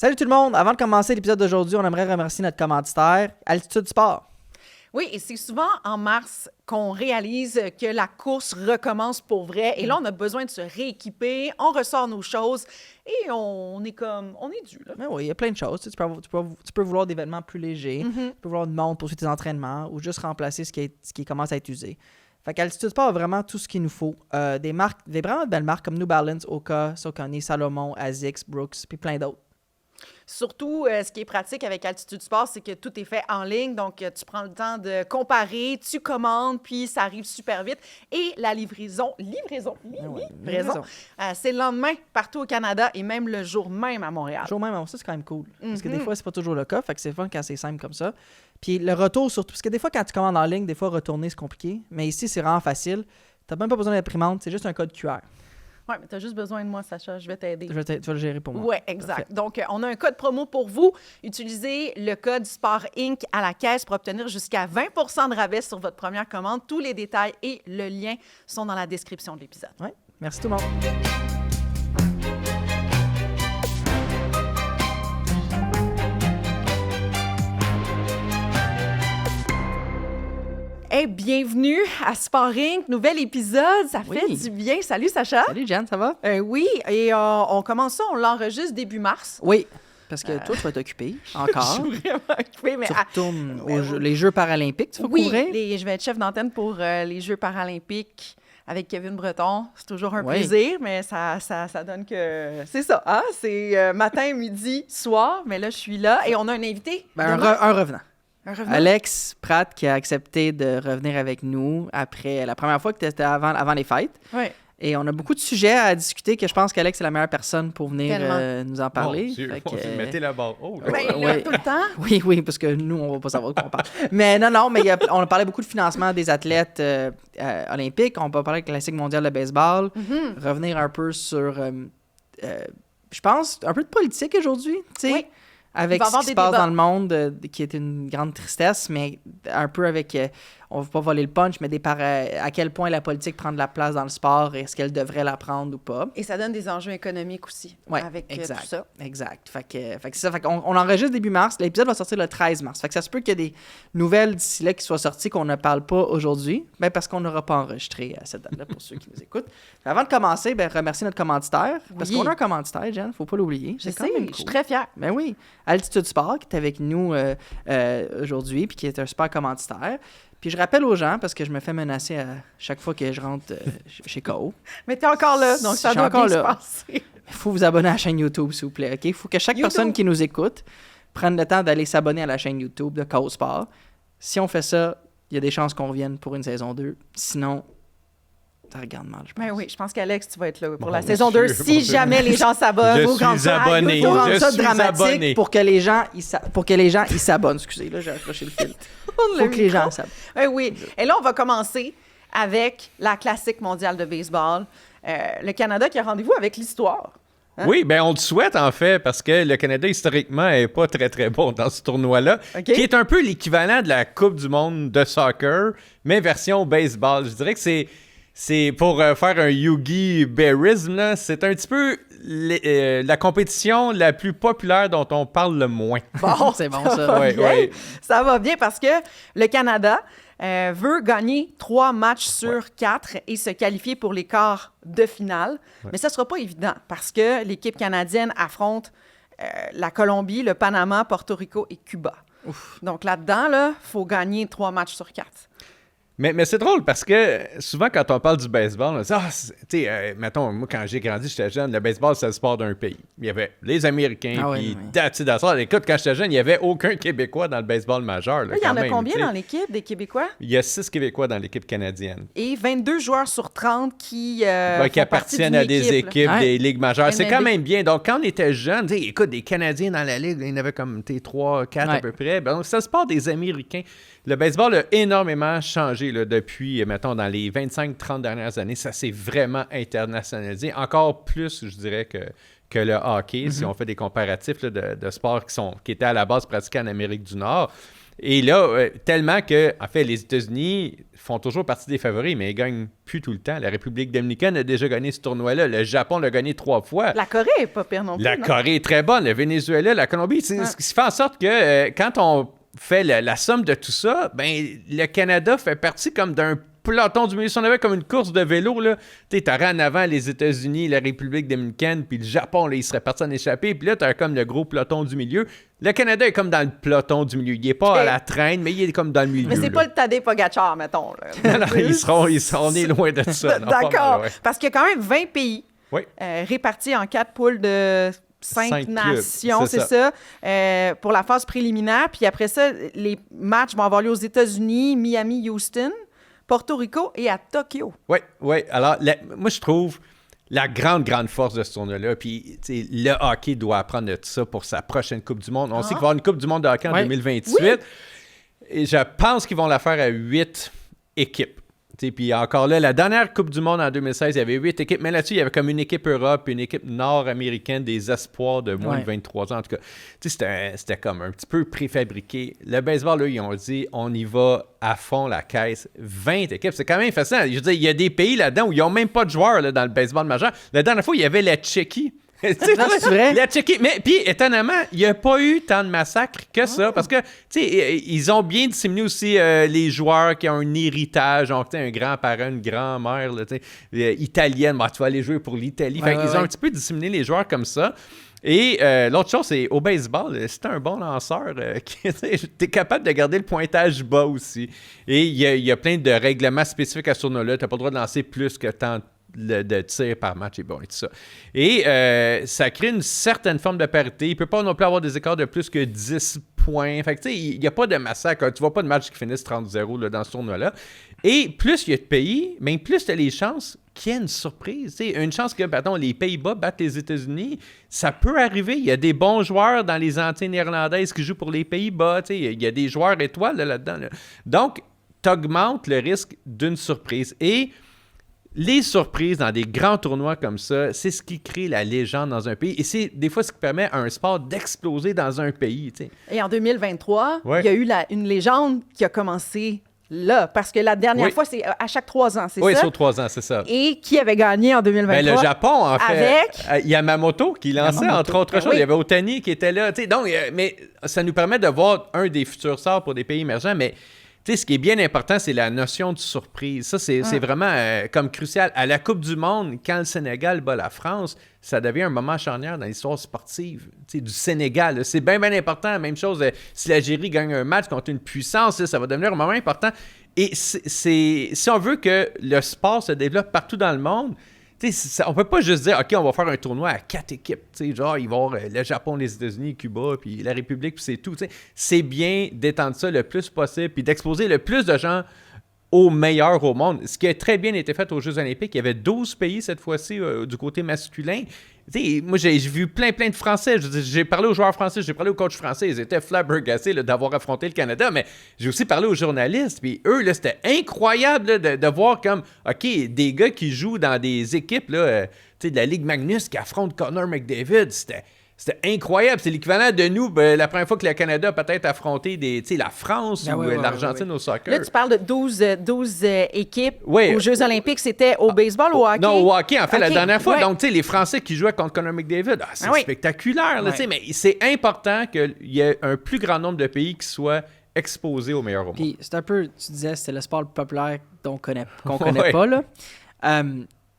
Salut tout le monde! Avant de commencer l'épisode d'aujourd'hui, on aimerait remercier notre commanditaire, Altitude Sport. Oui, et c'est souvent en mars qu'on réalise que la course recommence pour vrai. Et là, on a besoin de se rééquiper, on ressort nos choses et on est dû. Là. Mais oui, il y a plein de choses. Tu peux vouloir des vêtements plus légers, tu peux vouloir une montre pour suivre tes entraînements ou juste remplacer ce qui commence à être usé. Fait qu'Altitude Sport a vraiment tout ce qu'il nous faut. Des vraiment de belles marques comme New Balance, Oka, Saucony, Salomon, Asics, Brooks, puis plein d'autres. Surtout, ce qui est pratique avec Altitude Sport, c'est que tout est fait en ligne. Donc, tu prends le temps de comparer, tu commandes, puis ça arrive super vite. Et la livraison, c'est le lendemain partout au Canada et même le jour même à Montréal. Le jour même, ça, c'est quand même cool. Parce que des fois, c'est pas toujours le cas. Fait que c'est fun quand c'est simple comme ça. Puis le retour, surtout, parce que des fois, quand tu commandes en ligne, des fois, retourner, c'est compliqué. Mais ici, c'est vraiment facile. T'as même pas besoin d'imprimante, c'est juste un code QR. Oui, mais tu as juste besoin de moi, Sacha. Je vais t'aider. Tu vas le gérer pour moi. Oui, exact. Parfait. Donc, on a un code promo pour vous. Utilisez le code Sport Inc. à la caisse pour obtenir jusqu'à 20 % de rabais sur votre première commande. Tous les détails et le lien sont dans la description de l'épisode. Oui, merci tout le monde. Hey, bienvenue à Sport Inc. Nouvel épisode, ça fait du bien. Salut Sacha. Salut Jen, ça va? Oui, et on commence ça, on l'enregistre début mars. Oui, parce que toi, tu vas être occupé encore. Je suis vraiment occupée. Mais tu retournes les Jeux paralympiques, tu vas couvrir? Oui, je vais être chef d'antenne pour les Jeux paralympiques avec Kevin Breton. C'est toujours un plaisir, mais ça donne que... C'est ça, hein? C'est matin, midi, soir, mais là, je suis là et on a un invité. Un revenant. Alex Pratt qui a accepté de revenir avec nous après la première fois que tu étais avant les fêtes. Oui. Et on a beaucoup de sujets à discuter que je pense qu'Alex est la meilleure personne pour venir nous en parler. Mon Dieu, mettez la barre haut. Tout le temps? Oui, parce que nous, on va pas savoir de quoi on parle. Mais non, mais on a parlé beaucoup de financement des athlètes olympiques. On va parler de la classique mondiale de baseball. Revenir un peu sur, je pense, un peu de politique aujourd'hui, tu sais. Oui. Avec ce qui se passe dans le monde, qui est une grande tristesse, mais un peu avec, on ne va pas voler le punch, mais à quel point la politique prend de la place dans le sport, est-ce qu'elle devrait la prendre ou pas. Et ça donne des enjeux économiques aussi, avec tout ça. Exact. Fait que c'est ça. Fait qu'on enregistre début mars. L'épisode va sortir le 13 mars. Fait que ça se peut qu'il y ait des nouvelles d'ici là qui soient sorties qu'on ne parle pas aujourd'hui, parce qu'on n'aura pas enregistré à cette date-là pour ceux qui nous écoutent. Avant de commencer, remercier notre commanditaire, parce qu'on a un commanditaire, Jen, faut pas l'oublier. Je suis très fière. Ben oui. Altitude Sport qui est avec nous aujourd'hui puis qui est un super commanditaire. Puis je rappelle aux gens, parce que je me fais menacer à chaque fois que je rentre chez KO. Mais t'es encore là, donc ça doit bien se passer. Il faut vous abonner à la chaîne YouTube, s'il vous plaît. Il faut que chaque personne qui nous écoute prenne le temps d'aller s'abonner à la chaîne YouTube de KO Sport. Si on fait ça, il y a des chances qu'on revienne pour une saison 2. Sinon, ça regarde mal, je pense. Ben oui, je pense qu'Alex, tu vas être là pour la saison 2 si jamais les gens s'abonnent. Je suis abonné. Il faut rendre ça dramatique pour que les gens ils s'abonnent. Excusez, là, j'ai accroché le fil. Il faut que les gens s'abonnent. Ben oui. Et là, on va commencer avec la classique mondiale de baseball. Le Canada qui a rendez-vous avec l'histoire. Hein? Oui, bien, on le souhaite, en fait, parce que le Canada, historiquement, n'est pas très, très bon dans ce tournoi-là, qui est un peu l'équivalent de la Coupe du monde de soccer, mais version baseball. Je dirais que c'est pour faire un Yogi Berrisme, là, c'est un petit peu la compétition la plus populaire dont on parle le moins. Bon, c'est bon ça. Ouais. Ça va bien parce que le Canada veut gagner 3 matchs sur 4 et se qualifier pour les quarts de finale. Mais ça ne sera pas évident parce que l'équipe canadienne affronte la Colombie, le Panama, Porto Rico et Cuba. Ouf. Donc là-dedans, il faut gagner 3 matchs sur 4. Mais c'est drôle parce que souvent, quand on parle du baseball, on dit, mettons, moi, quand j'ai grandi, j'étais jeune, le baseball, c'est le sport d'un pays. Il y avait les Américains, puis écoute, quand j'étais jeune, il n'y avait aucun Québécois dans le baseball majeur. Là, il y en a combien dans l'équipe des Québécois? Il y a 6 Québécois dans l'équipe canadienne. Et 22 joueurs sur 30 qui appartiennent à des équipes des ligues majeures. NLB. C'est quand même bien. Donc, quand on était jeune, écoute, des Canadiens dans la ligue, il y en avait comme 3, 4 à peu près. Donc, c'est le sport des Américains. Le baseball a énormément changé là, depuis, mettons, dans les 25-30 dernières années. Ça s'est vraiment internationalisé. Encore plus, je dirais, que le hockey, si on fait des comparatifs là, de sports qui étaient à la base pratiqués en Amérique du Nord. Et là, tellement que, en fait, les États-Unis font toujours partie des favoris, mais ils gagnent plus tout le temps. La République dominicaine a déjà gagné ce tournoi-là. Le Japon l'a gagné 3 fois. La Corée est pas pire non plus. La Corée est très bonne. Le Venezuela, la Colombie. Ce qui fait en sorte que quand on fait la somme de tout ça, ben le Canada fait partie comme d'un peloton du milieu. Si on avait comme une course de vélo, là, t'aurais en avant les États-Unis, la République dominicaine, puis le Japon, là, il serait parti en échappé. Puis là, t'as comme le gros peloton du milieu. Le Canada est comme dans le peloton du milieu. Il est pas à la traîne, mais il est comme dans le milieu. Mais c'est pas le Tadej Pogacar, mettons. Là. Non, on est loin de ça. D'accord. Parce qu'il y a quand même 20 pays répartis en 4 poules de 5 nations, c'est ça, pour la phase préliminaire. Puis après ça, les matchs vont avoir lieu aux États-Unis, Miami, Houston, Porto Rico et à Tokyo. Oui. Alors, moi, je trouve la grande force de ce tournoi-là, puis le hockey doit apprendre de ça pour sa prochaine Coupe du Monde. On sait qu'il va y avoir une Coupe du Monde de hockey en 2028. Oui. Et je pense qu'ils vont la faire à 8 équipes. Puis encore là, la dernière Coupe du Monde en 2016, il y avait 8 équipes, mais là-dessus, il y avait comme une équipe Europe et une équipe nord-américaine des espoirs de moins de 23 ans. En tout cas, c'était comme un petit peu préfabriqué. Le baseball, là, ils ont dit, on y va à fond la caisse. 20 équipes, c'est quand même fascinant. Je veux dire, il y a des pays là-dedans où ils n'ont même pas de joueurs là, dans le baseball majeur. La dernière fois, il y avait la Tchéquie. C'est vrai? La Tchéquie. Mais puis, étonnamment, il n'y a pas eu tant de massacres que ça. Parce que, tu sais, ils ont bien disséminé aussi les joueurs qui ont un héritage. Donc, un grand-parent, une grand-mère, là, italienne. Bah, tu vas aller jouer pour l'Italie. Ils ont un petit peu disséminé les joueurs comme ça. Et l'autre chose, c'est au baseball, si t'es un bon lanceur, t'es capable de garder le pointage bas aussi. Et il y a plein de règlements spécifiques à ce tournoi-là. T'as pas le droit de lancer plus que tant de tirs par match et bon et tout ça. Et ça crée une certaine forme de parité. Il ne peut pas non plus avoir des écarts de plus que 10 points. Fait que tu sais, il n'y a pas de massacre. Tu vois pas de match qui finissent 30-0 là, dans ce tournoi-là. Et plus il y a de pays, mais plus tu as les chances qu'il y ait une surprise. T'sais, une chance que, pardon, les Pays-Bas battent les États-Unis, ça peut arriver. Il y a des bons joueurs dans les Antilles néerlandaises qui jouent pour les Pays-Bas. Il y a des joueurs étoiles là-dedans. Là. Donc, tu augmentes le risque d'une surprise. Et les surprises dans des grands tournois comme ça, c'est ce qui crée la légende dans un pays. Et c'est des fois ce qui permet à un sport d'exploser dans un pays. T'sais. Et en 2023, il y a eu une légende qui a commencé là. Parce que la dernière fois, c'est à chaque 3 ans, c'est ça? Oui, sur 3 ans, c'est ça. Et qui avait gagné en 2023? Ben, le Japon, en fait. Avec Yamamoto qui lançait, entre autres choses. Il y avait Otani qui était là. Donc, mais ça nous permet de voir un des futurs sorts pour des pays émergents, mais tu sais, ce qui est bien important, c'est la notion de surprise. Ça, c'est vraiment comme crucial. À la Coupe du Monde, quand le Sénégal bat la France, ça devient un moment charnière dans l'histoire sportive du Sénégal. Là. C'est bien important. Même chose, si l'Algérie gagne un match contre une puissance, là, ça va devenir un moment important. Et si on veut que le sport se développe partout dans le monde, on peut pas juste dire, OK, on va faire un tournoi à 4 équipes. Genre, il va y avoir le Japon, les États-Unis, Cuba, puis la République, puis c'est tout. C'est bien d'étendre ça le plus possible, puis d'exposer le plus de gens aux meilleurs au monde. Ce qui a très bien été fait aux Jeux olympiques, il y avait 12 pays cette fois-ci du côté masculin. Moi, j'ai vu plein de Français. J'ai parlé aux joueurs français, j'ai parlé aux coachs français. Ils étaient flabbergassés d'avoir affronté le Canada, mais j'ai aussi parlé aux journalistes. Puis eux, là, c'était incroyable là, de voir comme, OK, des gars qui jouent dans des équipes là, de la Ligue Magnus qui affrontent Connor McDavid. C'était incroyable. C'est l'équivalent de nous, la première fois que le Canada a peut-être affronté la France ou l'Argentine au soccer. Là, tu parles de 12 équipes aux Jeux olympiques. C'était au baseball ou au hockey? Non, au hockey, en fait, la dernière fois. Donc, tu sais, les Français qui jouaient contre Connor McDavid, c'est spectaculaire. Là, mais c'est important qu'il y ait un plus grand nombre de pays qui soient exposés au meilleur au monde. Puis, c'est un peu, tu disais, c'était le sport populaire qu'on connaît pas, là.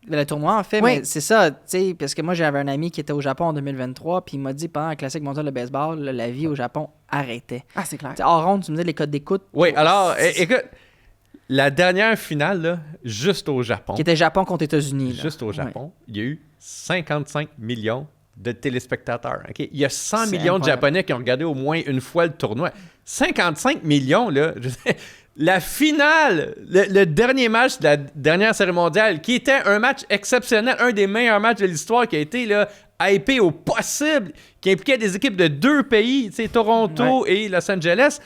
Le tournoi, en fait, mais c'est ça, tu sais, parce que moi, j'avais un ami qui était au Japon en 2023, puis il m'a dit, pendant la classique mondiale de baseball, la vie au Japon arrêtait. Ah, c'est clair. En ronde, tu me disais les codes d'écoute. Oui, alors, écoute, la dernière finale, là, juste au Japon. Qui était Japon contre États-Unis. Juste au Japon, il y a eu 55 millions de téléspectateurs. Okay? Il y a 100 millions de Japonais qui ont regardé au moins une fois le tournoi. 55 millions, là, la finale, le dernier match de la dernière série mondiale, qui était un match exceptionnel, un des meilleurs matchs de l'histoire, qui a été là, hypé au possible, qui impliquait des équipes de 2 pays, Toronto et Los Angeles,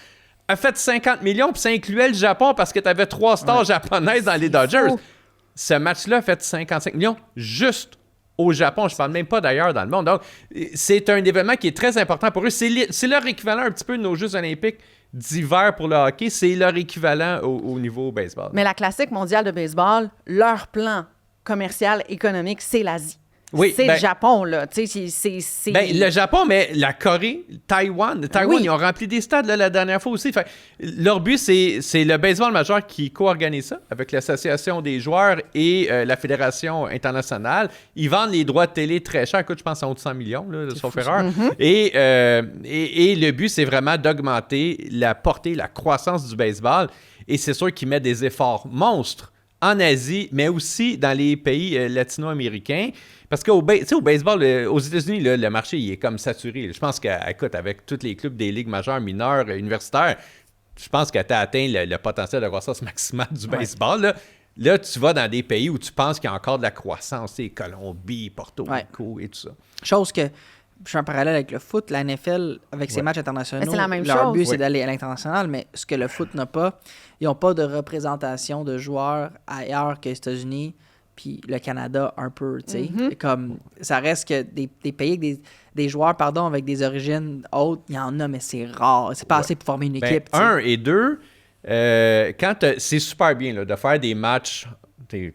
a fait 50 millions, puis ça incluait le Japon parce que tu avais 3 stars japonaises dans les Dodgers. Ce match-là a fait 55 millions juste au Japon. Je ne parle même pas d'ailleurs dans le monde. Donc, c'est un événement qui est très important pour eux. C'est leur équivalent un petit peu de nos Jeux olympiques d'hiver pour le hockey. C'est leur équivalent au niveau baseball. Mais la Classique mondiale de baseball, leur plan commercial, économique, c'est l'Asie. Oui, c'est le Japon, là. C'est... le Japon, mais la Corée, Taïwan, ils ont rempli des stades là, la dernière fois aussi. Fait, leur but, c'est le baseball majeur qui co-organise ça avec l'Association des joueurs et la Fédération internationale. Ils vendent les droits de télé très cher. Écoute, je pense en haut de 100 millions, là, sauf erreur. Et le but, c'est vraiment d'augmenter la portée, la croissance du baseball. Et c'est sûr qu'ils mettent des efforts monstres en Asie, mais aussi dans les pays latino-américains. Parce qu'au baseball, aux États-Unis, là, le marché il est comme saturé. Je pense qu'avec tous les clubs des ligues majeures, mineures, universitaires, je pense que tu as atteint le potentiel de croissance maximale du baseball. Là, tu vas dans des pays où tu penses qu'il y a encore de la croissance, Colombie, Porto Rico et tout ça. Chose que, je fais un parallèle avec le foot, la NFL, avec ses matchs internationaux, c'est la même leur chose. but, c'est d'aller à l'international, mais ce que le foot n'a pas, ils n'ont pas de représentation de joueurs ailleurs qu'aux États-Unis, puis le Canada un peu, tu sais. Comme, ça reste que des pays avec des joueurs, avec des origines hautes, il y en a, mais c'est rare. C'est pas assez pour former une équipe. Un et deux, c'est super bien là, de faire des matchs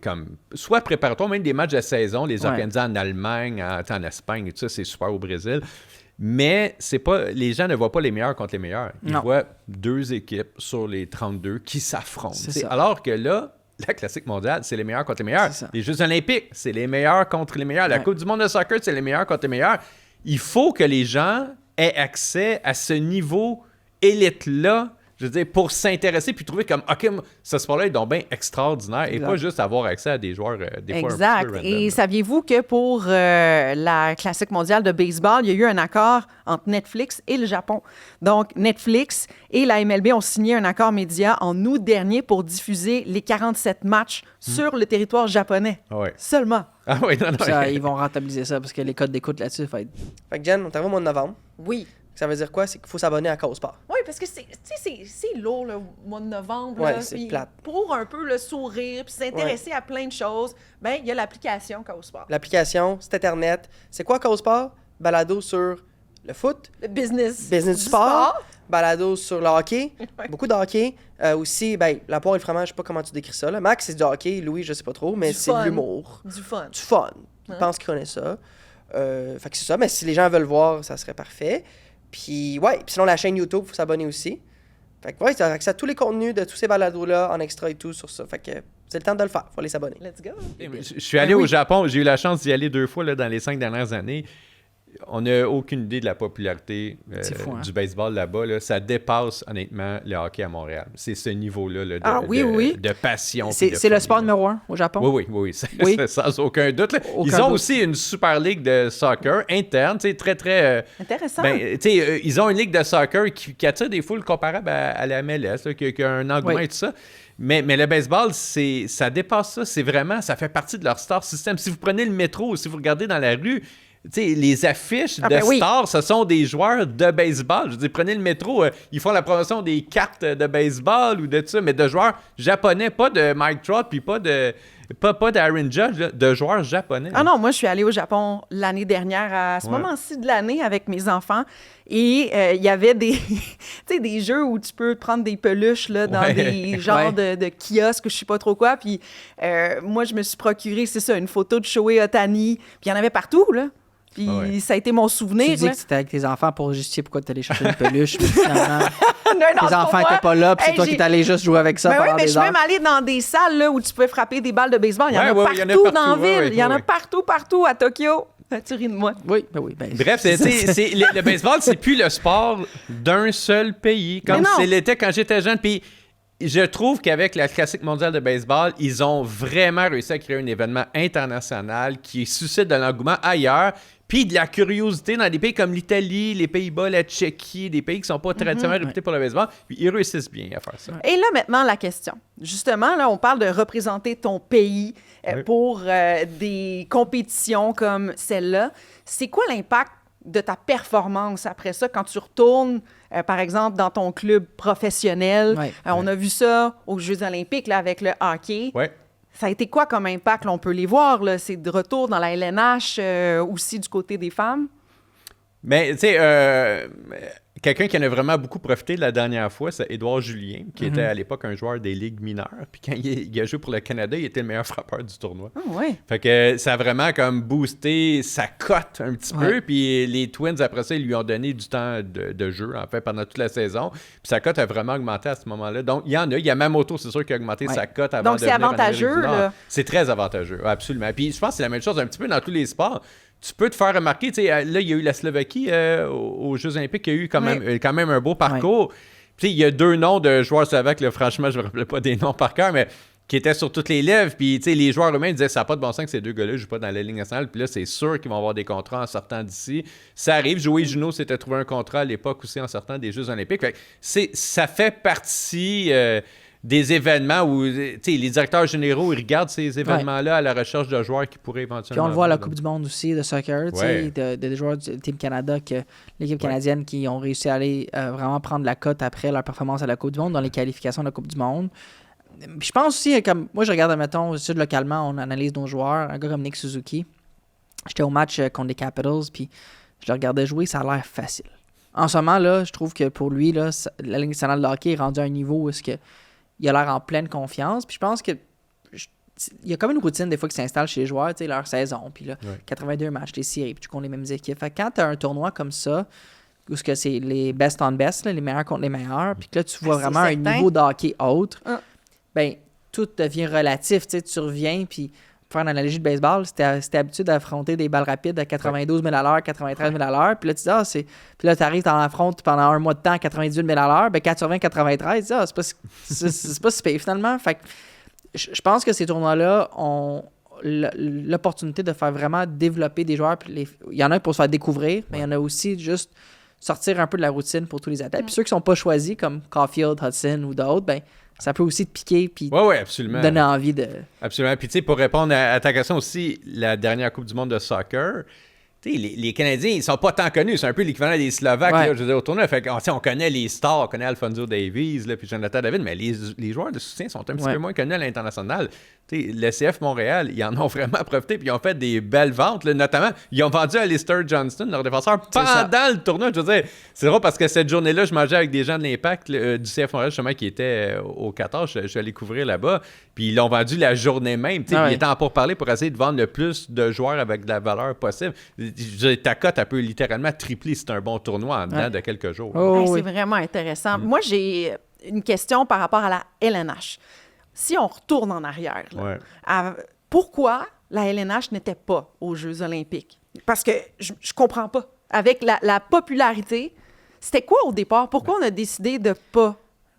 comme soit préparatoires, même des matchs de saison, les organiser en Allemagne, en Espagne et tout ça, c'est super au Brésil. Mais c'est pas, les gens ne voient pas les meilleurs contre les meilleurs. Ils voient 2 équipes sur les 32 qui s'affrontent. Alors que là, la Classique mondiale, c'est les meilleurs contre les meilleurs. Les Jeux olympiques, c'est les meilleurs contre les meilleurs. La Coupe du monde de soccer, c'est les meilleurs contre les meilleurs. Il faut que les gens aient accès à ce niveau élite-là, je veux dire, pour s'intéresser puis trouver comme, OK, ce sport-là est donc bien extraordinaire et pas juste avoir accès à des joueurs des fois un peu random. Et saviez-vous que pour la Classique mondiale de baseball, il y a eu un accord entre Netflix et le Japon. Donc, Netflix et la MLB ont signé un accord média en août dernier pour diffuser les 47 matchs sur le territoire japonais. Seulement. Ah oui, non. Ça, ils vont rentabiliser ça parce que les codes d'écoute là-dessus, Fait que Jen, on t'arrive au mois de novembre. Oui. Ça veut dire quoi? C'est qu'il faut s'abonner à Cause-Sport. Oui, parce que c'est lourd, le mois de novembre. Oui, c'est plate. Pour un peu le sourire puis s'intéresser à plein de choses, ben il y a l'application Cause-Sport. L'application, c'est Internet. C'est quoi Cause-Sport? Balado sur le foot. Le business du sport. Balado sur le hockey. Beaucoup de hockey. Aussi, la poire et le fromage, je sais pas comment tu décris ça. Là. Max, c'est du hockey. Louis, je sais pas trop, mais c'est de l'humour. Du fun. Je pense qu'ils connaissent ça. Fait que c'est ça. Mais si les gens veulent voir, ça serait parfait. Puis, sinon, la chaîne YouTube, il faut s'abonner aussi. Fait que, tu as accès à tous les contenus de tous ces balados-là, en extra et tout, sur ça. Fait que c'est le temps de le faire. Il faut aller s'abonner. Let's go. Je suis allé au Japon. J'ai eu la chance d'y aller 2 fois là, dans les 5 dernières années. On n'a aucune idée de la popularité du baseball là-bas. Là. Ça dépasse, honnêtement, le hockey à Montréal. C'est ce niveau-là là, de passion. C'est le sport numéro 1 au Japon? Oui. Sans aucun doute. Là. Ils ont aussi une super ligue de soccer interne, très, très... intéressant. Ils ont une ligue de soccer qui attire des foules comparables à la MLS, là, qui a un engouement et tout ça. Mais le baseball, ça dépasse ça. C'est vraiment, ça fait partie de leur star system. Si vous prenez le métro, si vous regardez dans la rue... les affiches stars, ce sont des joueurs de baseball. Je veux dire, prenez le métro, ils font la promotion des cartes de baseball ou de tout ça, mais de joueurs japonais, pas de Mike Trout, puis pas d'Aaron Judge, là, de joueurs japonais. Ah non, moi, je suis allée au Japon l'année dernière, à ce moment-ci de l'année, avec mes enfants. Et il y avait des jeux où tu peux prendre des peluches là, dans des genres de kiosques, je sais pas trop quoi. Puis moi, je me suis procuré, c'est ça, une photo de Shohei Ohtani. Puis il y en avait partout, là. Puis ça a été mon souvenir. Tu dis que c'était avec tes enfants pour justifier pourquoi tu allais chercher une peluche. Mais finalement, tes enfants n'étaient pas là, puis c'est toi qui t'allais juste jouer avec ça pendant des heures. Mais je suis même allée dans des salles là, où tu pouvais frapper des balles de baseball. Il y en a partout dans la ville. Il y en a partout à Tokyo. Tu ris de moi. Oui. Bref, le baseball, c'est plus le sport d'un seul pays. Comme l'était quand j'étais jeune. Puis je trouve qu'avec la Classique mondiale de baseball, ils ont vraiment réussi à créer un événement international qui suscite de l'engouement ailleurs. Puis de la curiosité dans des pays comme l'Italie, les Pays-Bas, la Tchéquie, des pays qui sont pas traditionnellement réputés pour le baseball. Puis ils réussissent bien à faire ça. Et là, maintenant, la question. Justement, là, on parle de représenter ton pays pour des compétitions comme celle-là. C'est quoi l'impact de ta performance après ça quand tu retournes, par exemple, dans ton club professionnel? On a vu ça aux Jeux olympiques là, avec le hockey. Ça a été quoi comme impact? Là, on peut les voir, là, c'est de retour dans la LNH, aussi du côté des femmes. Mais, tu sais, quelqu'un qui en a vraiment beaucoup profité la dernière fois, c'est Édouard Julien, qui était à l'époque un joueur des ligues mineures. Puis quand il a joué pour le Canada, il était le meilleur frappeur du tournoi. Ah oui. Fait que ça a vraiment comme boosté sa cote un petit peu. Puis les Twins, après ça, ils lui ont donné du temps de jeu, en fait, pendant toute la saison. Puis sa cote a vraiment augmenté à ce moment-là. Donc, il y en a. Il y a Mamoto, c'est sûr, qui a augmenté sa cote avant de venir en Amérique du Nord. Donc, c'est avantageux, là? C'est très avantageux, absolument. Puis je pense que c'est la même chose un petit peu dans tous les sports. Tu peux te faire remarquer, tu sais, là, il y a eu la Slovaquie aux Jeux Olympiques, il y a eu quand même un beau parcours. Tu sais, il y a 2 noms de joueurs slovaques, là, franchement, je ne me rappelais pas des noms par cœur, mais qui étaient sur toutes les lèvres. Puis, tu sais, les joueurs eux-mêmes disaient, ça n'a pas de bon sens que ces 2 gars-là ne jouent pas dans la Ligue nationale. Puis là, c'est sûr qu'ils vont avoir des contrats en sortant d'ici. Ça arrive. Joey Juneau s'était trouvé un contrat à l'époque aussi en sortant des Jeux Olympiques. Fait que ça fait partie des événements où les directeurs généraux ils regardent ces événements-là à la recherche de joueurs qui pourraient éventuellement... Puis on le voit à la Coupe du monde aussi de soccer, des joueurs du Team Canada, l'équipe canadienne qui ont réussi à aller vraiment prendre la cote après leur performance à la Coupe du monde dans les qualifications de la Coupe du monde. Puis je pense aussi, comme moi je regarde, mettons, localement, on analyse nos joueurs, un gars comme Nick Suzuki. J'étais au match contre les Capitals, puis je le regardais jouer, ça a l'air facile. En ce moment, là, je trouve que pour lui, là, la Ligue nationale de hockey est rendue à un niveau où est-ce que il a l'air en pleine confiance. Puis je pense que il y a comme une routine des fois qui s'installe chez les joueurs, tu sais, leur saison. Puis là, 82 matchs, les séries, puis tu comptes les mêmes équipes. Fait que quand tu as un tournoi comme ça, où c'est les best on best, là, les meilleurs contre les meilleurs, puis que là, tu vois vraiment un niveau de hockey autre, ben tout devient relatif. Tu sais, tu reviens, puis pour faire une analogie de baseball, c'était habitué d'affronter des balles rapides à 92 000 à l'heure, 93 000 à l'heure. Puis là, tu dis, puis là, tu arrives, t'en affrontes pendant un mois de temps à 98 000 à l'heure. Ben, quand tu reviens à 93, tu dis, c'est pas si pire finalement. Fait que je pense que ces tournois-là ont l'opportunité de faire vraiment développer des joueurs. Puis il y en a pour se faire découvrir, mais il y en a aussi juste sortir un peu de la routine pour tous les athlètes. Puis ceux qui sont pas choisis, comme Caulfield, Hudson ou d'autres, ben ça peut aussi te piquer puis donner envie de... Absolument. Puis tu sais, pour répondre à ta question aussi, la dernière Coupe du monde de soccer, tu sais, les Canadiens, ils sont pas tant connus. C'est un peu l'équivalent des Slovaques, là, je veux dire, au tournoi. Fait on connaît les stars, on connaît Alphonso Davies, là, puis Jonathan David, mais les joueurs de soutien sont un petit peu moins connus à l'international. Tu sais, le CF Montréal, ils en ont vraiment profité, puis ils ont fait des belles ventes, là, notamment, ils ont vendu à Alistair Johnston, leur défenseur, pendant le tournoi. Je veux dire, c'est drôle parce que cette journée-là, je mangeais avec des gens de l'Impact du CF Montréal, justement, qui étaient au Qatar. Je suis allé couvrir là-bas, puis ils l'ont vendu la journée même. Ils étaient en pourparlers pour essayer de vendre le plus de joueurs avec de la valeur possible. Ta cote, elle peut littéralement tripler si c'est un bon tournoi en dedans de quelques jours. C'est vraiment intéressant. Moi, j'ai une question par rapport à la LNH. Si on retourne en arrière, là, pourquoi la LNH n'était pas aux Jeux olympiques? Parce que je comprends pas. Avec la popularité, c'était quoi au départ? Pourquoi on a décidé de pas...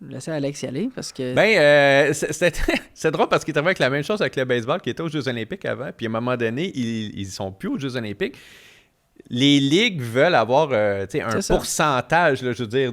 Laisser Alex y aller, parce que... c'est drôle parce qu'il est arrivé avec la même chose avec le baseball qui était aux Jeux olympiques avant, puis à un moment donné, ils sont plus aux Jeux olympiques. Les ligues veulent avoir un pourcentage, là, je veux dire,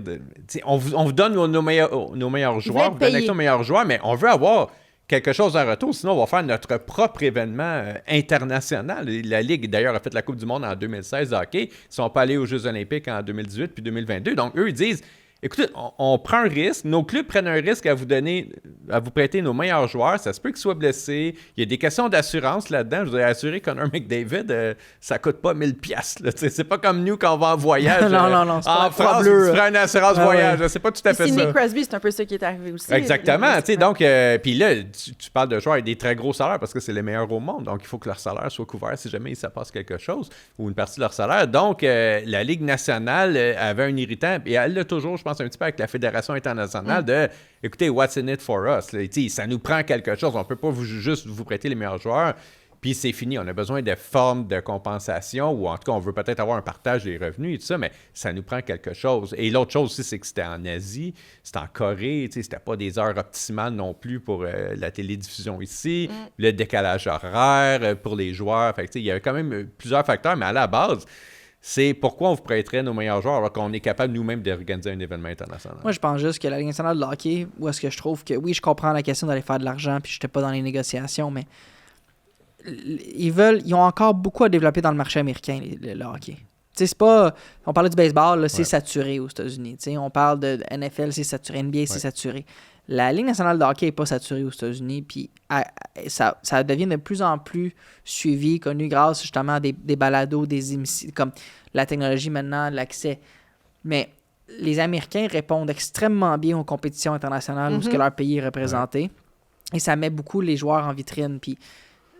on vous donne nos meilleurs joueurs, vous donnez accès aux meilleurs joueurs, mais on veut avoir quelque chose en retour, sinon on va faire notre propre événement international. La Ligue, d'ailleurs, a fait la Coupe du monde en 2016 de hockey, ils sont pas allés aux Jeux olympiques en 2018 puis 2022, donc eux, ils disent... Écoutez, on prend un risque. Nos clubs prennent un risque à vous prêter nos meilleurs joueurs. Ça se peut qu'ils soient blessés. Il y a des questions d'assurance là-dedans. Je vous ai assuré Connor McDavid, ça coûte pas 1000$. C'est pas comme nous quand on va en voyage. non, c'est pas en France, tu prends une assurance voyage. C'est pas tout à fait ça. Sidney Crosby, c'est un peu ça qui est arrivé aussi. Exactement. Donc, puis là, tu parles de joueurs avec des très gros salaires parce que c'est les meilleurs au monde. Donc, il faut que leur salaire soit couvert si jamais ça passe quelque chose ou une partie de leur salaire. Donc, la Ligue nationale avait un irritant et elle l'a toujours, je pense, un petit peu avec la Fédération internationale de écoutez, what's in it for us? Là, ça nous prend quelque chose. On peut pas juste vous prêter les meilleurs joueurs. Puis c'est fini. On a besoin de formes de compensation ou en tout cas, on veut peut-être avoir un partage des revenus et tout ça, mais ça nous prend quelque chose. Et l'autre chose aussi, c'est que c'était en Asie, c'était en Corée. C'était pas des heures optimales non plus pour la télédiffusion ici. Le décalage horaire pour les joueurs. Fait que, il y avait quand même plusieurs facteurs, mais à la base, c'est pourquoi on vous prêterait nos meilleurs joueurs alors qu'on est capable nous-mêmes d'organiser un événement international. Moi, je pense juste que la Ligue nationale de hockey, où est-ce que je trouve que, oui, je comprends la question d'aller faire de l'argent, puis je n'étais pas dans les négociations, mais ils ont encore beaucoup à développer dans le marché américain, le hockey. C'est pas... On parlait du baseball, là, c'est saturé aux États-Unis. On parle de NFL, c'est saturé. NBA, c'est saturé. la Ligue nationale de hockey n'est pas saturée aux États-Unis, puis ça devient de plus en plus suivi, connu grâce justement à des balados, des émissions, comme la technologie maintenant, l'accès. Mais les Américains répondent extrêmement bien aux compétitions internationales où ce que leur pays est représenté. Ouais. Et ça met beaucoup les joueurs en vitrine. Puis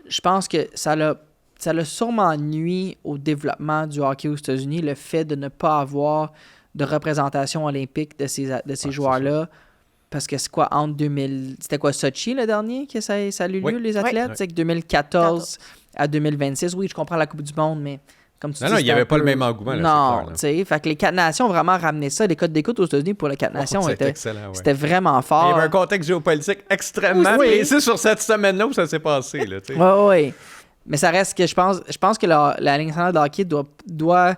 je pense que ça l'a sûrement nuit au développement du hockey aux États-Unis, le fait de ne pas avoir de représentation olympique de ces joueurs-là. Parce que c'est quoi, entre 2000... C'était quoi, Sochi, le dernier, que ça a eu lieu, les athlètes? Oui. C'est que 2014 à 2026, oui, je comprends la Coupe du Monde, mais comme tu dis... Non, il n'y avait pas le même engouement. Là, non, tu sais, fait que les 4 nations ont vraiment ramené ça. Les codes d'écoute aux États-Unis pour les 4 nations c'était vraiment fort. Il y avait un contexte géopolitique extrêmement précis sur cette semaine-là où ça s'est passé. Oui. Mais ça reste que je pense que la Ligue nationale de hockey doit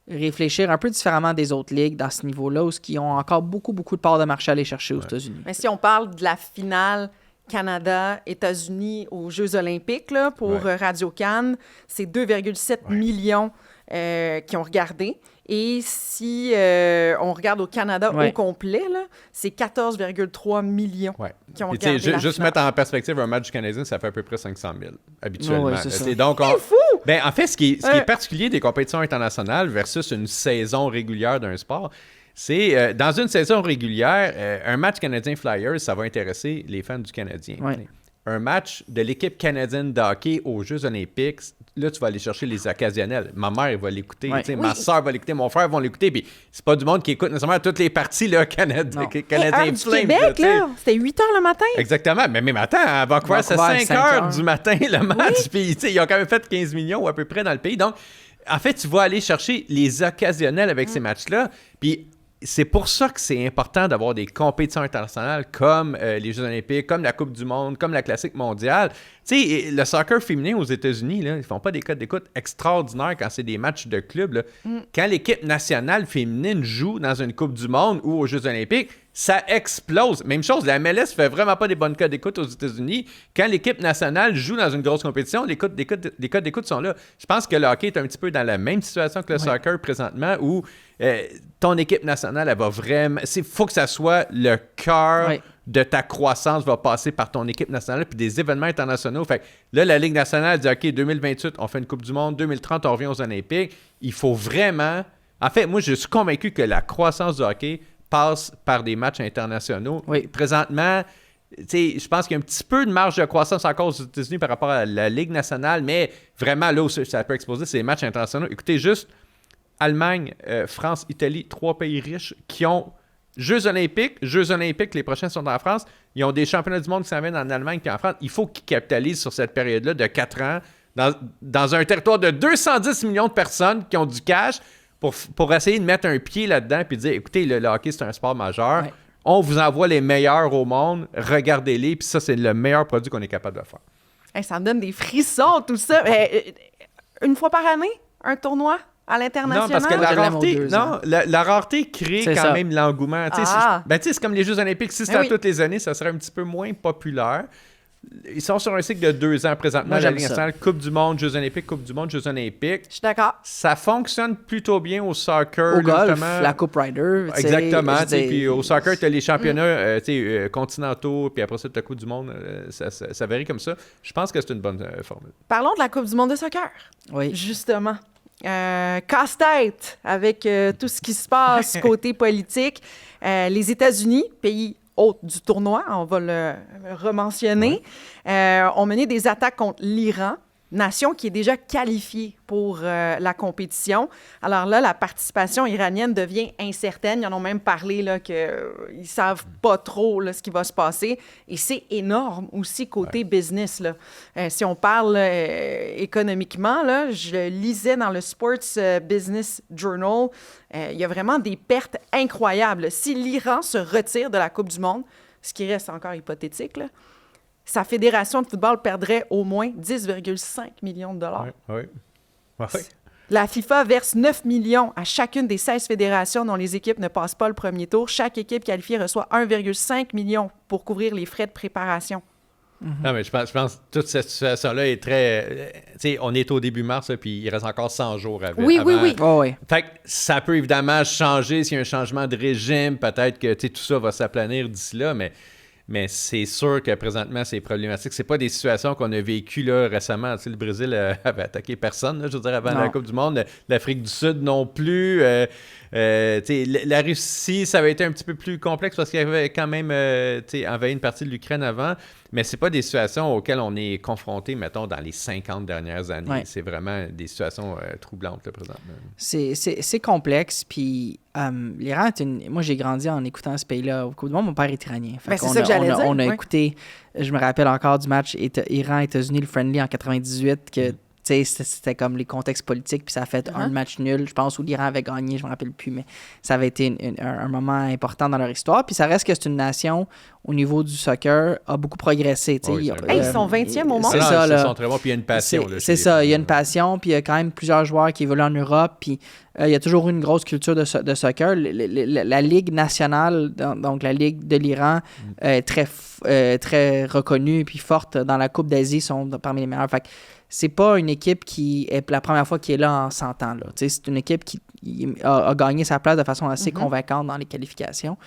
réfléchir un peu différemment des autres ligues dans ce niveau-là, où ils ont encore beaucoup, beaucoup de parts de marché à aller chercher aux États-Unis. Mais si on parle de la finale Canada-États-Unis aux Jeux olympiques, là, pour Radio-Can, c'est 2,7 millions qui ont regardé. Et si on regarde au Canada au complet, là, c'est 14,3 millions qui ont regardé juste mettre en perspective, un match du Canadien, ça fait à peu près 500 000, habituellement. Ouais, c'est donc, fou! Ben, en fait, ce qui est particulier des compétitions internationales versus une saison régulière d'un sport, c'est dans une saison régulière, un match Canadien Flyers, ça va intéresser les fans du Canadien. Ouais. Un match de l'équipe canadienne de hockey aux Jeux olympiques, là, tu vas aller chercher les occasionnels. Ma mère, elle va l'écouter. Ma soeur va l'écouter. Mon frère va l'écouter. Puis c'est pas du monde qui écoute nécessairement toutes les parties là, canadiens du Québec, là, c'était 8 h le matin. Exactement. Mais même attends, à Vancouver, c'est 5 h du matin le match. Puis ils ont quand même fait 15 millions à peu près dans le pays. Donc, en fait, tu vas aller chercher les occasionnels avec ces matchs-là. Puis c'est pour ça que c'est important d'avoir des compétitions internationales comme les Jeux olympiques, comme la Coupe du monde, comme la Classique mondiale. Tu sais, le soccer féminin aux États-Unis, là, ils font pas des codes d'écoute extraordinaires quand c'est des matchs de club. Là. Quand l'équipe nationale féminine joue dans une Coupe du monde ou aux Jeux olympiques, ça explose. Même chose, la MLS fait vraiment pas des bonnes codes d'écoute aux États-Unis. Quand l'équipe nationale joue dans une grosse compétition, les codes d'écoute sont là. Je pense que le hockey est un petit peu dans la même situation que le soccer présentement, où ton équipe nationale, elle va vraiment... Il faut que ça soit le cœur de ta croissance va passer par ton équipe nationale, puis des événements internationaux. Fait que là, la Ligue nationale dit, OK, 2028, on fait une Coupe du monde, 2030, on revient aux Olympiques. Il faut vraiment... En fait, moi, je suis convaincu que la croissance du hockey passe par des matchs internationaux. Oui. Présentement, je pense qu'il y a un petit peu de marge de croissance encore aux États-Unis par rapport à la Ligue nationale, mais vraiment, là où ça peut exploser, c'est les matchs internationaux. Écoutez, juste Allemagne, France, Italie, 3 pays riches qui ont Jeux olympiques, les prochains sont en France. Ils ont des championnats du monde qui s'en viennent en Allemagne et en France. Il faut qu'ils capitalisent sur cette période-là de 4 ans dans un territoire de 210 millions de personnes qui ont du cash pour essayer de mettre un pied là-dedans et dire, écoutez, le hockey, c'est un sport majeur. Ouais. On vous envoie les meilleurs au monde. Regardez-les. Puis ça, c'est le meilleur produit qu'on est capable de faire. Hey, ça me donne des frissons, tout ça. Une fois par année, un tournoi à l'international? Non, parce que la rareté crée quand même l'engouement. C'est comme les Jeux olympiques. Si c'était à toutes les années, ça serait un petit peu moins populaire. Ils sont sur un cycle de 2 ans présentement. La Ligue nationale, Coupe du monde, Jeux olympiques, Coupe du monde, Jeux olympiques. Je suis d'accord. Ça fonctionne plutôt bien au soccer. Au golf, la Coupe Ryder. Exactement. Puis au soccer, tu as les championnats continentaux, puis après ça, tu as la Coupe du monde. Ça varie comme ça. Je pense que c'est une bonne formule. Parlons de la Coupe du monde de soccer. Oui. Justement. Casse-tête avec tout ce qui se passe côté politique. Les États-Unis, pays hôte du tournoi, on va le rementionner, ont mené des attaques contre l'Iran, nation qui est déjà qualifiée pour la compétition. Alors là, la participation iranienne devient incertaine. Ils en ont même parlé là, qu'ils ne savent pas trop là, ce qui va se passer. Et c'est énorme aussi côté business. Là. Si on parle économiquement, là, je lisais dans le Sports Business Journal, il y a vraiment des pertes incroyables. Si l'Iran se retire de la Coupe du monde, ce qui reste encore hypothétique, là, sa fédération de football perdrait au moins 10,5 millions de dollars. Oui. La FIFA verse 9 millions à chacune des 16 fédérations dont les équipes ne passent pas le premier tour. Chaque équipe qualifiée reçoit 1,5 million pour couvrir les frais de préparation. Non, mais je pense que toute cette situation-là est très... on est au début mars, puis il reste encore 100 jours avant. Oui. Fait que ça peut évidemment changer s'il y a un changement de régime. Peut-être que tout ça va s'aplanir d'ici là, mais Mais c'est sûr que présentement, c'est problématique. C'est pas des situations qu'on a vécues là, récemment. Tu sais, le Brésil avait attaqué personne, là, je veux dire, avant la Coupe du Monde. L'Afrique du Sud non plus. La Russie, ça avait été un petit peu plus complexe parce qu'il y avait quand même envahi une partie de l'Ukraine avant. Mais c'est pas des situations auxquelles on est confronté, mettons, dans les 50 dernières années. Ouais. C'est vraiment des situations troublantes, là, présentement. C'est complexe, puis l'Iran, moi, j'ai grandi en écoutant ce pays-là. Au Coupe du Monde, mon père est iranien. C'est ça que j'allais dire. On a écouté, je me rappelle encore du match Iran-États-Unis, le friendly en 98, que c'était comme les contextes politiques, puis ça a fait un match nul, je pense, où l'Iran avait gagné, je me rappelle plus, mais ça avait été un moment important dans leur histoire. Puis ça reste que c'est une nation, au niveau du soccer, a beaucoup progressé. Ils sont 20e au monde. C'est ça, là. Ils sont très bons, puis il y a une passion. C'est ça, il y a une passion, puis il y a quand même plusieurs joueurs qui évoluent en Europe, puis il y a toujours eu une grosse culture de soccer. La Ligue nationale, donc la Ligue de l'Iran, est très reconnue, puis forte dans la Coupe d'Asie, sont parmi les meilleures. Fait que c'est pas une équipe qui est la première fois qui est là en 100 ans. Là. C'est une équipe qui a gagné sa place de façon assez convaincante dans les qualifications.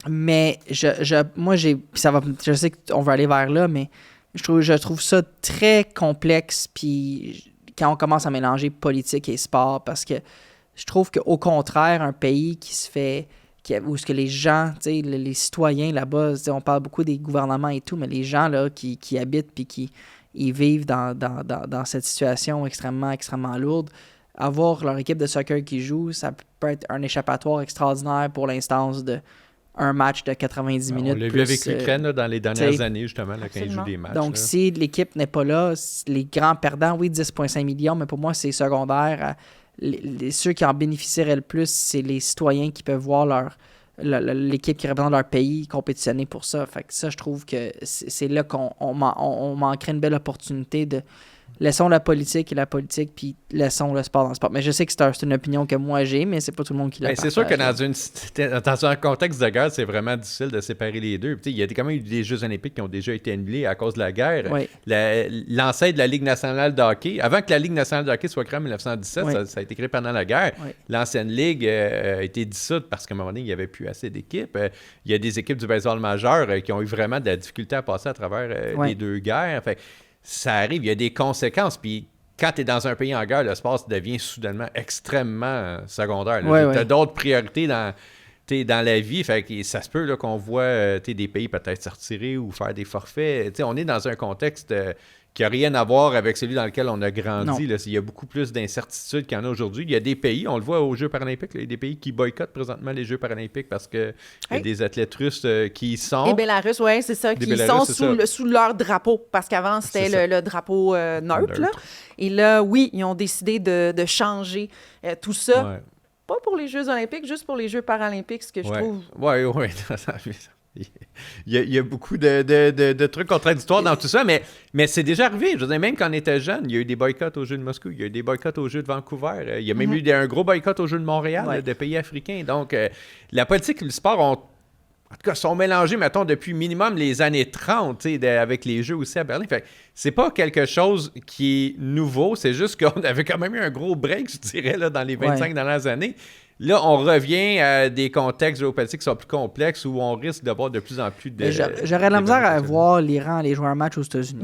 Mais je sais qu'on va aller vers là, mais je trouve ça très complexe, puis quand on commence à mélanger politique et sport, parce que je trouve qu'au contraire, un pays qui se fait... où ce que les gens, les citoyens là-bas, on parle beaucoup des gouvernements et tout, mais les gens là, qui habitent puis qui ils vivent dans cette situation extrêmement, extrêmement lourde, avoir leur équipe de soccer qui joue, ça peut être un échappatoire extraordinaire pour l'instance de un match de 90 minutes. On l'a vu avec l'Ukraine dans les dernières années, justement, là, quand ils jouent des matchs. Donc, là. Si l'équipe n'est pas là, les grands perdants, oui, 10,5 millions, mais pour moi, c'est secondaire. Ceux qui en bénéficieraient le plus, c'est les citoyens qui peuvent voir l'équipe qui représente leur pays compétitionner pour ça. Fait que ça, je trouve que c'est là qu'on manquerait une belle opportunité de laissons la politique, puis laissons le sport dans le sport. Mais je sais que c'est une opinion que moi j'ai, mais c'est pas tout le monde qui la partage. C'est sûr que dans un contexte de guerre, c'est vraiment difficile de séparer les deux. Il y a quand même eu des Jeux olympiques qui ont déjà été annulés à cause de la guerre. Oui. L'ancêtre de la Ligue nationale de hockey, avant que la Ligue nationale de hockey soit créée en 1917, oui. ça a été créé pendant la guerre. Oui. L'ancienne Ligue a été dissoute parce qu'à un moment donné, il n'y avait plus assez d'équipes. Il y a des équipes du baseball majeur qui ont eu vraiment de la difficulté à passer à travers les deux guerres. Fait, ça arrive, il y a des conséquences. Puis quand tu es dans un pays en guerre, le sport devient soudainement extrêmement secondaire. Tu as d'autres priorités dans la vie. Fait que ça se peut là, qu'on voit des pays peut-être se retirer ou faire des forfaits. On est dans un contexte qui n'a rien à voir avec celui dans lequel on a grandi. Là. Il y a beaucoup plus d'incertitudes qu'il y en a aujourd'hui. Il y a des pays, on le voit aux Jeux paralympiques, là, il y a des pays qui boycottent présentement les Jeux paralympiques parce qu'il y a des athlètes russes qui y sont. Et Bélarus, oui, c'est ça, qui sont sous leur drapeau, parce qu'avant, c'était le drapeau neutre. Là. Et là, oui, ils ont décidé de changer tout ça. Ouais. Pas pour les Jeux olympiques, juste pour les Jeux paralympiques, ce que je trouve... Oui. Il y a beaucoup de trucs contradictoires dans tout ça, mais c'est déjà arrivé. Je veux dire, même quand on était jeune, il y a eu des boycotts aux Jeux de Moscou, il y a eu des boycotts aux Jeux de Vancouver, il y a même eu un gros boycott aux Jeux de Montréal, de pays africains. Donc, la politique et le sport en tout cas, sont mélangés, mettons, depuis minimum les années 30, avec les Jeux aussi à Berlin. Fait que c'est pas quelque chose qui est nouveau, c'est juste qu'on avait quand même eu un gros break, je dirais, là, dans les 25 dernières années. Là, on revient à des contextes géopolitiques qui sont plus complexes où on risque d'avoir de plus en plus de... J'aurais de la misère à voir l'Iran aller jouer un match aux États-Unis.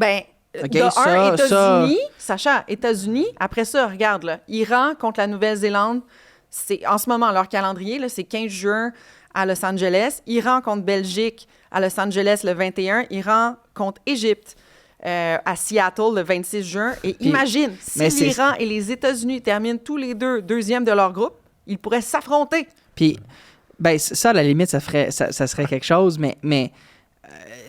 États-Unis, Sacha, États-Unis, après ça, regarde, là, Iran contre la Nouvelle-Zélande, c'est en ce moment, leur calendrier, là, c'est 15 juin à Los Angeles. Iran contre Belgique à Los Angeles le 21. Iran contre Égypte à Seattle le 26 juin. Et imagine, si l'Iran et les États-Unis terminent tous les deux deuxièmes de leur groupe, ils pourraient s'affronter. Puis, ça, à la limite, ça serait quelque chose, mais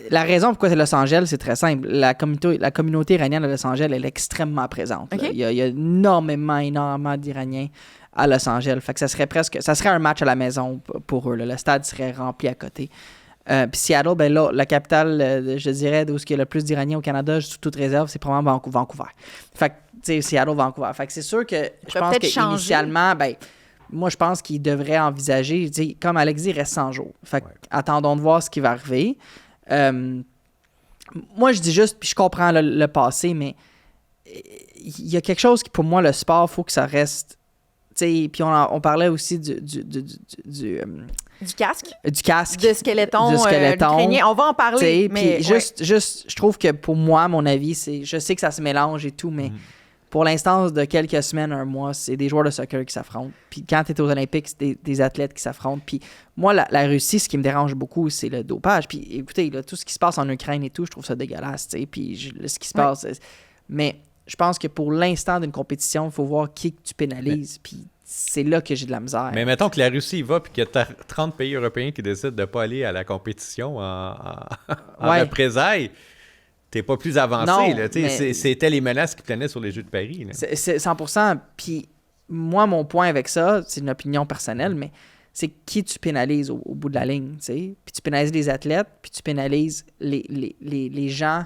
la raison pourquoi c'est Los Angeles, c'est très simple. La communauté iranienne à Los Angeles, elle est extrêmement présente. Okay. Il y a énormément d'Iraniens à Los Angeles. Fait que ça serait un match à la maison pour eux. Là. Le stade serait rempli à côté. Puis Seattle, là, la capitale, je dirais, d'où il y a le plus d'Iraniens au Canada, sous toute réserve, c'est probablement Vancouver. Fait que, tu sais, Seattle, Vancouver. Fait que c'est sûr que je pense qu'initialement, moi, je pense qu'ils devraient envisager, comme Alex dit, il reste 100 jours. Fait que attendons de voir ce qui va arriver. Moi, je dis juste, puis je comprends le passé, mais il y a quelque chose qui, pour moi, le sport, il faut que ça reste... Puis on parlait aussi du Du casque. Du casque. De squeletton. Ukrainien. On va en parler. Mais juste, je trouve que pour moi, mon avis, je sais que ça se mélange et tout, mais pour l'instant de quelques semaines, un mois, c'est des joueurs de soccer qui s'affrontent. Puis quand tu es aux Olympiques, c'est des athlètes qui s'affrontent. Puis moi, la Russie, ce qui me dérange beaucoup, c'est le dopage. Puis écoutez, là, tout ce qui se passe en Ukraine et tout, je trouve ça dégueulasse. Puis ce qui se passe. Mais je pense que pour l'instant d'une compétition, il faut voir qui tu pénalises. Puis c'est là que j'ai de la misère. Mais mettons que la Russie y va puis qu'il y a 30 pays européens qui décident de ne pas aller à la compétition en représailles. T'es pas plus avancé. Non, là, c'était les menaces qui planaient sur les Jeux de Paris. Là. C'est 100%. Puis moi, mon point avec ça, c'est une opinion personnelle, mais c'est qui tu pénalises au bout de la ligne. T'sais? Puis tu pénalises les athlètes, puis tu pénalises les gens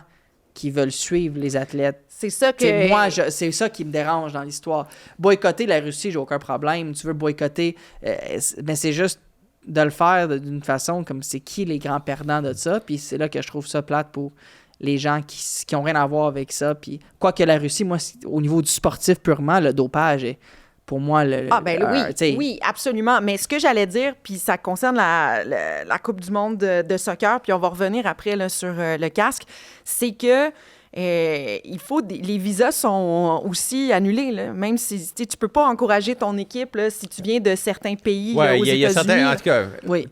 qui veulent suivre les athlètes. C'est ça que... Moi, c'est ça qui me dérange dans l'histoire. Boycotter la Russie, j'ai aucun problème. Tu veux boycotter, mais c'est juste de le faire d'une façon comme c'est qui les grands perdants de ça. Puis c'est là que je trouve ça plate pour les gens qui ont rien à voir avec ça. Puis quoique la Russie, moi, au niveau du sportif purement, le dopage est pour moi oui, absolument. Mais ce que j'allais dire, puis ça concerne la Coupe du monde de soccer, puis on va revenir après là, sur le casque, c'est que les visas sont aussi annulés, là. Même si tu peux pas encourager ton équipe là, si tu viens de certains pays aux États-Unis. Il y a certains, en tout cas,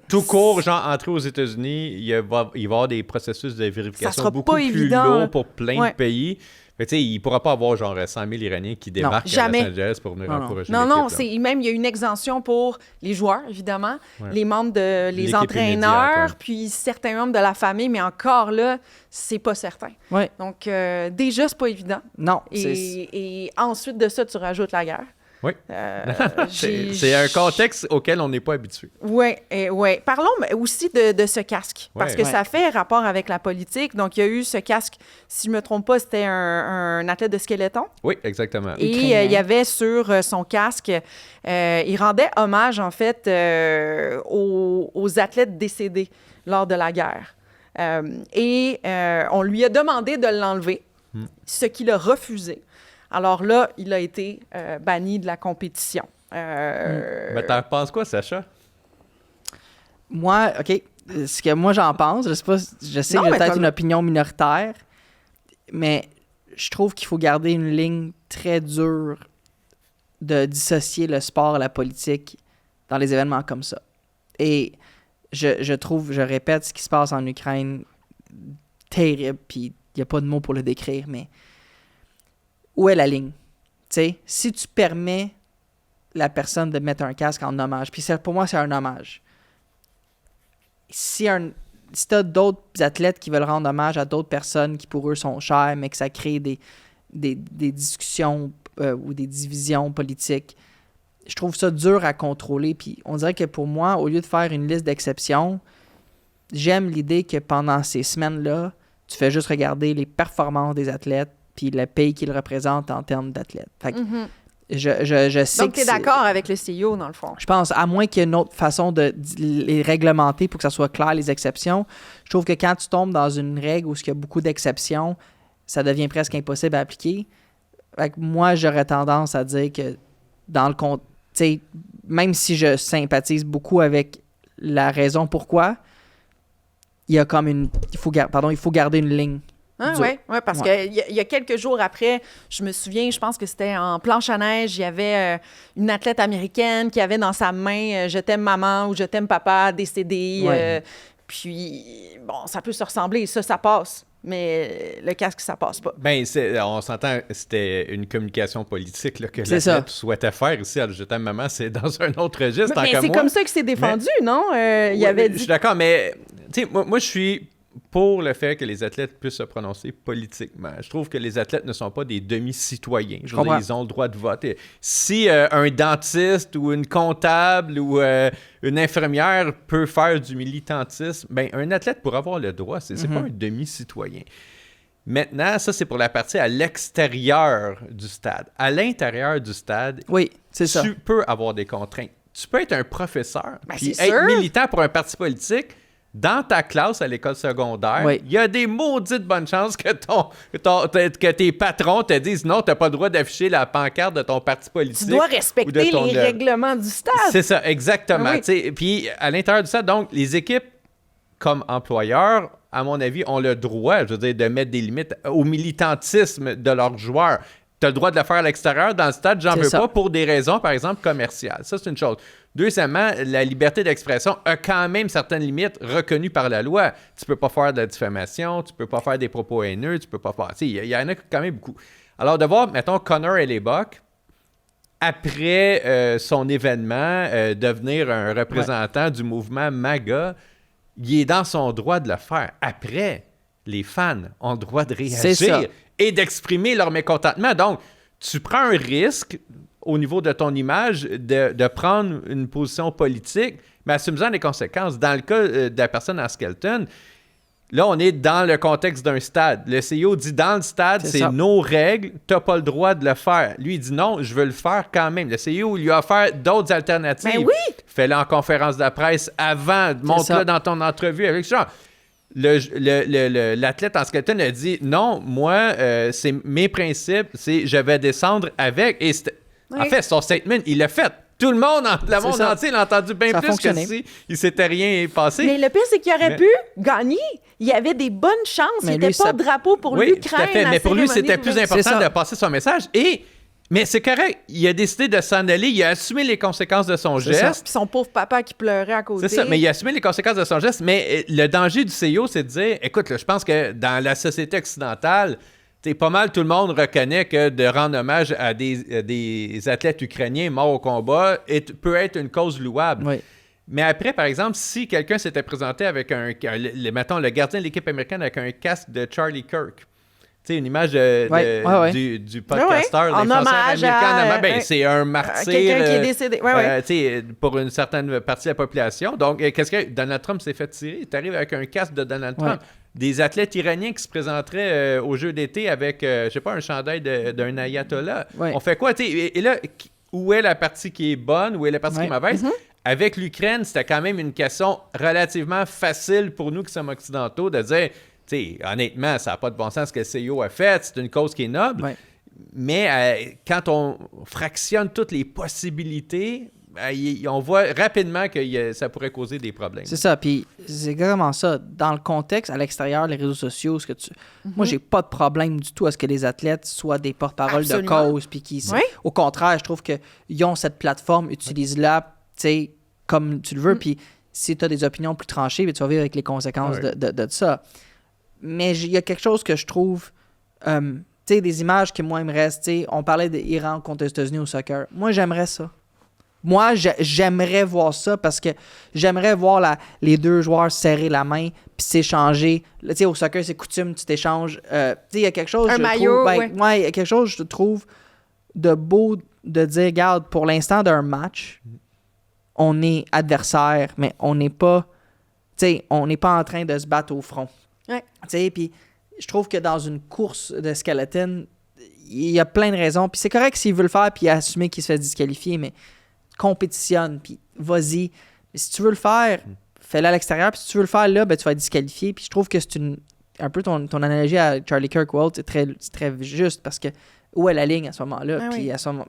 tout court, genre entrer aux États-Unis, il va y avoir des processus de vérification beaucoup plus lourds pour plein de pays. Mais tu sais, il ne pourra pas avoir genre 100 000 Iraniens qui débarquent à Los Angeles pour venir encourager l'équipe. Non, même il y a une exemption pour les joueurs, évidemment, les membres les entraîneurs, puis certains membres de la famille, mais encore là, c'est pas certain. Ouais. Donc, déjà, c'est pas évident. Non. Et ensuite de ça, tu rajoutes la guerre. Oui. C'est un contexte auquel on n'est pas habitué. Oui. Parlons aussi de ce casque, parce que ça fait rapport avec la politique. Donc, il y a eu ce casque, si je ne me trompe pas, c'était un athlète de skeleton. Oui, exactement. Et il y avait sur son casque, il rendait hommage, en fait, aux athlètes décédés lors de la guerre. On lui a demandé de l'enlever, ce qu'il a refusé. Alors là, il a été banni de la compétition. Mais t'en penses quoi, Sacha? Moi, OK, ce que moi j'en pense, je sais que j'ai peut-être une opinion minoritaire, mais je trouve qu'il faut garder une ligne très dure de dissocier le sport et la politique dans les événements comme ça. Et je répète, ce qui se passe en Ukraine, terrible, puis il n'y a pas de mots pour le décrire, mais où est la ligne? T'sais, si tu permets la personne de mettre un casque en hommage, puis pour moi, c'est un hommage. Si tu as d'autres athlètes qui veulent rendre hommage à d'autres personnes qui, pour eux, sont chères, mais que ça crée des discussions ou des divisions politiques, je trouve ça dur à contrôler. Puis on dirait que pour moi, au lieu de faire une liste d'exceptions, j'aime l'idée que pendant ces semaines-là, tu fais juste regarder les performances des athlètes puis le pays qu'ils représentent en termes d'athlètes. Fait que je sais donc, tu es d'accord avec le CIO, dans le fond? Je pense, à moins qu'il y ait une autre façon de les réglementer pour que ça soit clair, les exceptions. Je trouve que quand tu tombes dans une règle où il y a beaucoup d'exceptions, ça devient presque impossible à appliquer. Fait que moi, j'aurais tendance à dire que dans le compte, même si je sympathise beaucoup avec la raison pourquoi, il y a comme il faut garder une ligne. Oui, parce qu'il y a quelques jours après, je me souviens, je pense que c'était en planche à neige, il y avait une athlète américaine qui avait dans sa main « Je t'aime maman » ou « Je t'aime papa » décédé. Puis, bon, ça peut se ressembler, ça passe. Mais le casque, ça passe pas. On s'entend, c'était une communication politique là, que l'athlète souhaitait faire ici à « Je t'aime maman », c'est dans un autre registre. Mais c'est comme ça que c'est défendu, non? Je suis d'accord, mais moi, je suis pour le fait que les athlètes puissent se prononcer politiquement. Je trouve que les athlètes ne sont pas des demi-citoyens. Je veux dire, ils ont le droit de voter. Si un dentiste ou une comptable ou une infirmière peut faire du militantisme, un athlète pourra avoir le droit. C'est pas un demi-citoyen. Maintenant, ça, c'est pour la partie à l'extérieur du stade. À l'intérieur du stade, tu peux avoir des contraintes. Tu peux être un professeur puis être militant pour un parti politique, dans ta classe à l'école secondaire, il y a des maudites bonnes chances que tes patrons te disent non, tu n'as pas le droit d'afficher la pancarte de ton parti politique. Tu dois respecter les règlements du stade. C'est ça, exactement. Puis à l'intérieur du stade, donc, les équipes, comme employeurs, à mon avis, ont le droit, je veux dire, de mettre des limites au militantisme de leurs joueurs. Tu as le droit de le faire à l'extérieur. Dans le stade, j'en veux pas pour des raisons, par exemple, commerciales. Ça, c'est une chose. Deuxièmement, la liberté d'expression a quand même certaines limites reconnues par la loi. Tu peux pas faire de la diffamation, tu peux pas faire des propos haineux, tu peux pas faire... Il y en a quand même beaucoup. Alors, de voir, mettons, Connor Hellebuyck, après son événement, devenir un représentant du mouvement MAGA, il est dans son droit de le faire. Après, les fans ont le droit de réagir et d'exprimer leur mécontentement. Donc, tu prends un risque au niveau de ton image de prendre une position politique, mais assume-en les conséquences. Dans le cas de la personne à Skelton, là, on est dans le contexte d'un stade. Le CIO dit dans le stade, c'est nos règles, tu n'as pas le droit de le faire. Lui, il dit non, je veux le faire quand même. Le CIO lui a offert d'autres alternatives. Mais oui! Fais-le en conférence de presse avant, montre-le dans ton entrevue avec genre. L'athlète en Skelton a dit non, moi, c'est mes principes, c'est je vais descendre avec. Et en fait, son statement, il l'a fait. Tout le monde, le monde entier l'a entendu bien plus que si il s'était rien passé. Mais le pire, c'est qu'il aurait pu gagner. Il y avait des bonnes chances. Il n'était pas de drapeau pour l'Ukraine. Tout à fait. Mais pour lui, c'était plus important de passer son message. Mais c'est correct. Il a décidé de s'en aller. Il a assumé les conséquences de son geste. Puis son pauvre papa qui pleurait à côté. C'est ça. Mais il a assumé les conséquences de son geste. Mais le danger du CIO, c'est de dire, écoute, là, je pense que dans la société occidentale, pas mal tout le monde reconnaît que de rendre hommage à des athlètes ukrainiens morts au combat peut être une cause louable. Oui. Mais après, par exemple, si quelqu'un s'était présenté avec mettons, le gardien de l'équipe américaine avec un casque de Charlie Kirk, tu sais, une image du podcasteur, en hommage américain, c'est un martyr. Quelqu'un qui est décédé. Pour une certaine partie de la population. Donc, qu'est-ce que Donald Trump s'est fait tirer? Tu arrives avec un casque de Donald Trump. Des athlètes iraniens qui se présenteraient aux Jeux d'été avec, je sais pas, un chandail d'un ayatollah. On fait quoi? Et là, où est la partie qui est bonne? Où est la partie qui est mauvaise? Avec l'Ukraine, c'était quand même une question relativement facile pour nous qui sommes occidentaux de dire... honnêtement, ça n'a pas de bon sens ce que le CIO a fait. C'est une cause qui est noble. Mais quand on fractionne toutes les possibilités, on voit rapidement que ça pourrait causer des problèmes. C'est ça. Puis c'est vraiment ça. Dans le contexte, à l'extérieur, les réseaux sociaux, moi, j'ai pas de problème du tout à ce que les athlètes soient des porte-paroles de cause. Puis au contraire, je trouve qu'ils ont cette plateforme, utilise-la comme tu le veux. Puis si tu as des opinions plus tranchées, tu vas vivre avec les conséquences de ça. Mais il y a quelque chose que je trouve... des images qui, moi, il me restent. On parlait d'Iran contre les États-Unis au soccer. Moi, j'aimerais ça. Moi, j'aimerais voir ça parce que j'aimerais voir les deux joueurs serrer la main puis s'échanger. Au soccer, c'est coutume, tu t'échanges. Il y a quelque chose... Un maillot, il y a quelque chose, je trouve, de beau de dire, regarde, pour l'instant d'un match, on est adversaire, mais on n'est pas... on n'est pas en train de se battre au front. Puis je trouve que dans une course de skeleton, il y a plein de raisons. Puis c'est correct s'il veut le faire puis assumer qu'il se fait disqualifier, mais compétitionne, puis vas-y. Mais si tu veux le faire, fais-le à l'extérieur. Puis si tu veux le faire là, tu vas être disqualifié. Puis je trouve que c'est un peu ton analogie à Charlie Kirk-Walt, c'est très juste parce que où est la ligne à ce moment-là? Puis à ce moment,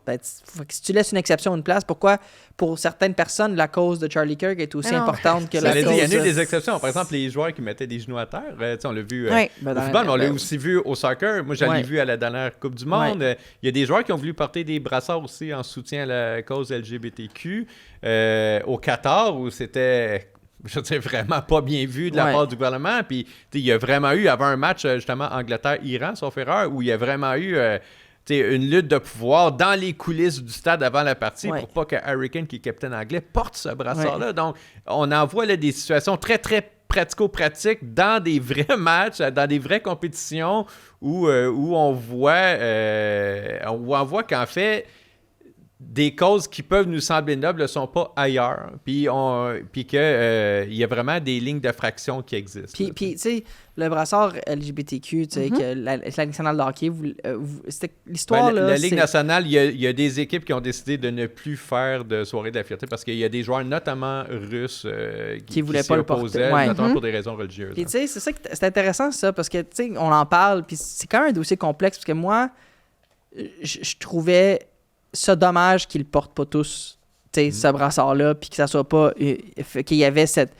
si tu laisses une exception, une place, pourquoi pour certaines personnes, la cause de Charlie Kirk est aussi importante que la cause... Il y a eu des exceptions. Par exemple, les joueurs qui mettaient des genoux à terre, on l'a vu au football, mais on l'a aussi vu au soccer. Moi, j'en ai vu à la dernière Coupe du Monde. Il y a des joueurs qui ont voulu porter des brassards aussi en soutien à la cause LGBTQ. Au Qatar, où c'était... je veux dire, vraiment pas bien vu de la part du gouvernement. Puis, il y a vraiment eu, avant un match, justement, Angleterre-Iran, sauf erreur, où il y a vraiment eu une lutte de pouvoir dans les coulisses du stade avant la partie pour pas que Harry Kane, qui est capitaine anglais, porte ce brassard-là. Donc, on en voit là, des situations très, très pratico-pratiques dans des vrais matchs, dans des vraies compétitions où on voit qu'en fait... des causes qui peuvent nous sembler nobles ne sont pas ailleurs. Puis qu'il y a vraiment des lignes de fraction qui existent. Puis tu sais, le brassard LGBTQ, tu sais, que la Ligue nationale de hockey, c'était l'histoire, là... La Ligue nationale, il y a des équipes qui ont décidé de ne plus faire de soirée de la fierté parce qu'il y a des joueurs, notamment russes, qui voulaient pas le porter. Notamment pour des raisons religieuses. Puis tu sais, c'est ça c'est intéressant, ça, parce que, tu sais, on en parle, puis c'est quand même un dossier complexe, parce que moi, je trouvais ça dommage qu'ils le portent pas tous, tu sais, ce brassard-là, puis que ça soit pas... qu'il y avait cette...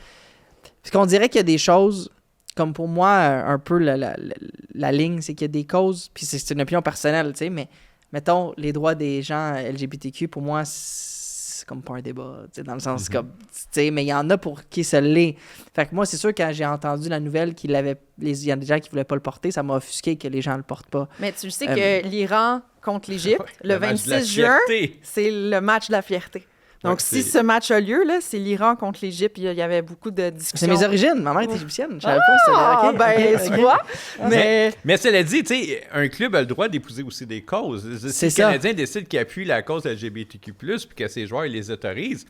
Parce qu'on dirait qu'il y a des choses... Comme pour moi, un peu la ligne, c'est qu'il y a des causes, puis c'est une opinion personnelle, tu sais, mais mettons, les droits des gens LGBTQ, pour moi, c'est comme pas un débat, tu sais, dans le sens comme, tu sais, mais il y en a pour qui ça l'est. Fait que moi, c'est sûr, quand j'ai entendu la nouvelle qu'il avait, il y a des gens qui voulaient pas le porter, ça m'a offusqué que les gens le portent pas. Mais tu sais que l'Iran contre l'Égypte, le 26 juin, c'est le match de la fierté. Donc, si ce match a lieu, là, c'est l'Iran contre l'Égypte. Il y avait beaucoup de discussions. C'est mes origines. Ma mère est égyptienne. Je savais pas. Tu vois. Mais cela dit, tu sais, un club a le droit d'épouser aussi des causes. Si le Canadien décide qu'il appuie la cause LGBTQ+, puis que ses joueurs ils les autorisent,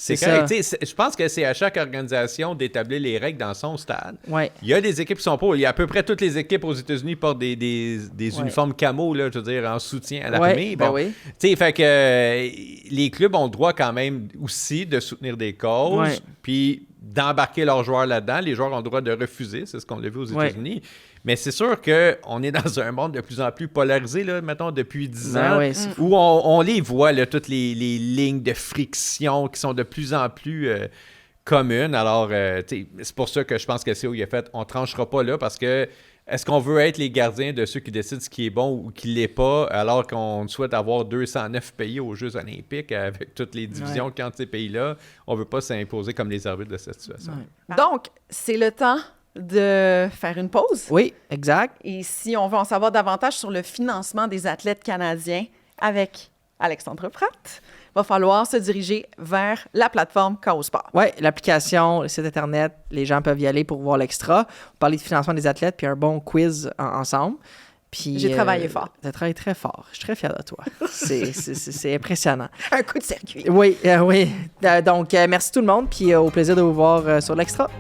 c'est correct. Je pense que c'est à chaque organisation d'établir les règles dans son stade. Ouais. Il y a des équipes qui sont pas. Il y a à peu près toutes les équipes aux États-Unis portent des uniformes camo, là, je veux dire, en soutien à l'armée. Fait que les clubs ont le droit quand même aussi de soutenir des causes, puis d'embarquer leurs joueurs là-dedans. Les joueurs ont le droit de refuser, c'est ce qu'on a vu aux États-Unis. Mais c'est sûr qu'on est dans un monde de plus en plus polarisé, là, mettons, depuis 10 ans, où on les voit, là, toutes les lignes de friction qui sont de plus en plus communes. Alors, c'est pour ça que je pense que c'est où il a fait, on tranchera pas là, parce que est-ce qu'on veut être les gardiens de ceux qui décident ce qui est bon ou qui l'est pas, alors qu'on souhaite avoir 209 pays aux Jeux olympiques avec toutes les divisions qu'il y a entre ces pays-là? On veut pas s'imposer comme les arbitres de cette situation. Donc, c'est le temps de faire une pause. Oui, exact. Et si on veut en savoir davantage sur le financement des athlètes canadiens avec Alexandre Pratt, il va falloir se diriger vers la plateforme KO Sport. Oui, l'application, le site Internet, les gens peuvent y aller pour voir l'extra. On parlait de financement des athlètes, puis un bon quiz ensemble. Puis, j'ai travaillé fort. Tu as travaillé très fort. Je suis très fier de toi. C'est impressionnant. Un coup de circuit. Oui, oui. Donc, merci tout le monde, puis au plaisir de vous voir sur l'extra.